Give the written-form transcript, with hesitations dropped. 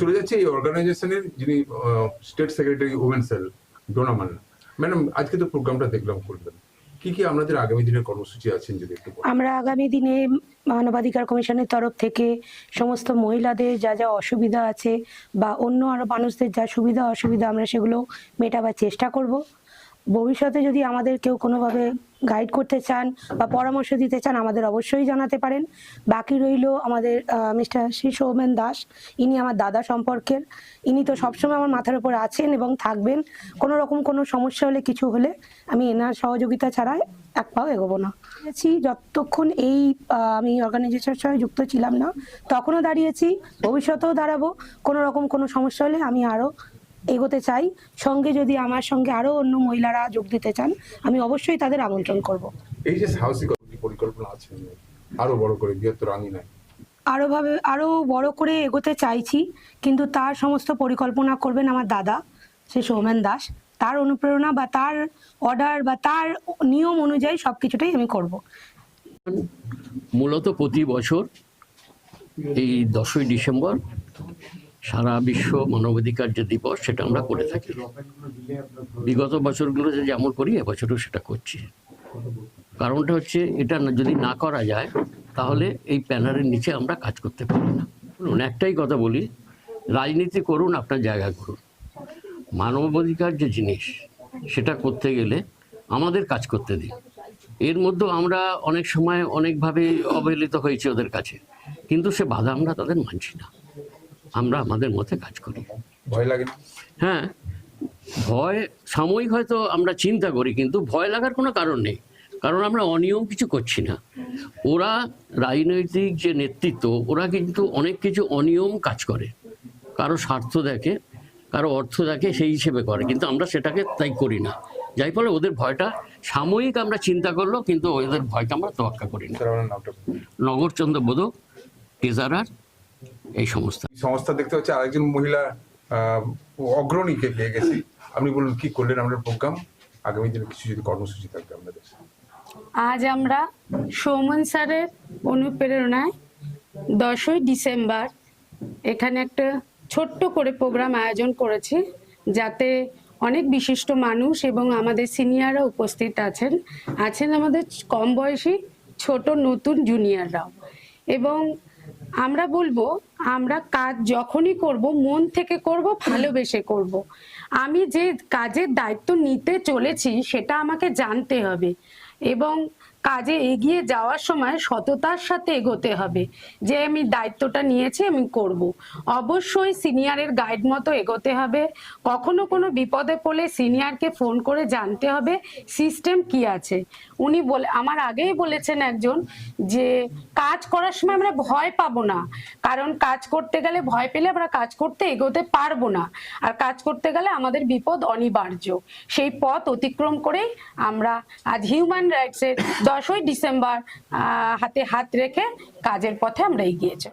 চলে যাচ্ছে এই অর্গানাইজেশনের যিনি state secretary women sell Dona Manna madam, আজকে তো প্রোগ্রামটা দেখলাম করলেন, কি কি আপনাদের আগামী দিনের কর্মসূচি আছেন যদি একটু বলেন? আমরা আগামী দিনে মানবাধিকার কমিশনের তরফ থেকে সমস্ত মহিলাদের যা যা অসুবিধা আছে বা অন্য আরো মানুষদের যা সুবিধা অসুবিধা আমরা সেগুলো মেটাবার চেষ্টা করব। ভবিষ্যতে যদি আমাদের কেউ কোনোভাবে গাইড করতে চান বা পরামর্শ দিতে চান আমাদের অবশ্যই জানাতে পারেন। বাকি রইল আমাদের মিস্টার শ্রী সৌমেন দাস, ইনি আমার দাদা সম্পর্কের, ইনি তো সবসময় আমার মাথার উপর আছেন এবং থাকবেন। কোনো রকম কোনো সমস্যা হলে কিছু হলে আমি এনার সহযোগিতা ছাড়া এক পাও এগোবো না। যতক্ষণ এই আমি অর্গানাইজেশনের সঙ্গে যুক্ত ছিলাম না তখনও দাঁড়িয়েছি, ভবিষ্যতেও দাঁড়াবো। কোনো রকম কোনো সমস্যা হলে আমি আরও এগোতে চাই। সঙ্গে যদি আমার সঙ্গে আরো অন্য মহিলারা যোগ দিতে চান আমি অবশ্যই তাদের আমন্ত্রণ করব। এই যে সাহসিক পরিকল্পনা আছে আরো বড় করে বৃহত্তর আঙিনায় আরো বড় করে এগোতে চাইছি, কিন্তু তার সমস্ত পরিকল্পনা করবেন আমার দাদা শ্রী সৌমেন দাস। তার অনুপ্রেরণা বা তার অর্ডার বা তার নিয়ম অনুযায়ী সবকিছুটাই আমি করব। মূলত প্রতি বছর এই 10ই ডিসেম্বর সারা বিশ্ব মানবাধিকার যে দিবস সেটা আমরা করে থাকি। বিগত বছরগুলোতে যেমন করি এবছরও সেটা করছি। কারণটা হচ্ছে এটা যদি না করা যায় তাহলে এই প্যানারের নিচে আমরা কাজ করতে পারি না। একটাই কথা বলি, রাজনীতি করুন, আপনার জায়গা করুন। মানবাধিকার যে জিনিস সেটা করতে গেলে আমাদের কাজ করতে দিন। এর মধ্যেও আমরা অনেক সময় অনেকভাবে অবহেলিত হয়েছি ওদের কাছে, কিন্তু সে বাধা আমরা তাদের মানছি না। আমরা আমাদের মতে কাজ করি। ভয় লাগে না? হ্যাঁ, ভয় সাময়িক হয়তো আমরা চিন্তা করি, কিন্তু ভয় লাগার কোনো কারণ নেই, কারণ আমরা অনিয়ম কিছু করছি না। ওরা রাজনৈতিক যে নেতৃত্ব ওরা কিন্তু অনেক কিছু অনিয়ম কাজ করে, কারো স্বার্থ দেখে, কারো অর্থ দেখে, সেই হিসেবে করে, কিন্তু আমরা সেটাকে তাই করি না। যাই ফলে ওদের ভয়টা সাময়িক আমরা চিন্তা করলো, কিন্তু ওদের ভয়টা আমরা তোয়াক্কা করি না। নগরচন্দ্র বোধক, টেজারার, এই সংস্থা দেখতে হচ্ছে আরেকজন মহিলা অগ্রণীকে পেয়ে গেছি। আপনি বলুন কি করলেন আপনার প্রোগ্রাম, আগামী দিনে কিছু যদি কর্মসূচি থাকবে আপনাদের? আজ আমরা সৌমেন স্যারের অনুপ্রেরণায় 10ই ডিসেম্বর এখানে একটা ছোট্ট করে প্রোগ্রাম আয়োজন করেছি, যাতে অনেক বিশিষ্ট মানুষ এবং আমাদের সিনিয়ররা উপস্থিত আছেন আমাদের কম বয়সী ছোট নতুন জুনিয়ররাও। এবং আমরা বলবো আমরা কাজ যখনই করব মন থেকে করব, ভালোবেসে করব। আমি যে কাজের দায়িত্ব নিতে চলেছি সেটা আমাকে জানতে হবে এবং কাজে এগিয়ে যাওয়ার সময় সততার সাথে এগোতে হবে যে আমি দায়িত্বটা নিয়েছি আমি করব। অবশ্যই সিনিয়রের গাইড মতো এগোতে হবে। কখনো কোনো বিপদে পড়লে সিনিয়রকে ফোন করে জানতে হবে সিস্টেম কি আছে। উনি আমার আগেই বলেছেন একজন যে কাজ করার সময় আমরা ভয় পাবো না, কারণ কাজ করতে গেলে ভয় পেলে আমরা কাজ করতে এগোতে পারবো না, আর কাজ করতে গেলে আমাদের বিপদ অনিবার্য। সেই পথ অতিক্রম করেই আমরা আজ হিউম্যান রাইটসের 10ই ডিসেম্বর হাতে হাত রেখে কাজের পথে আমরা এগিয়ে চলি।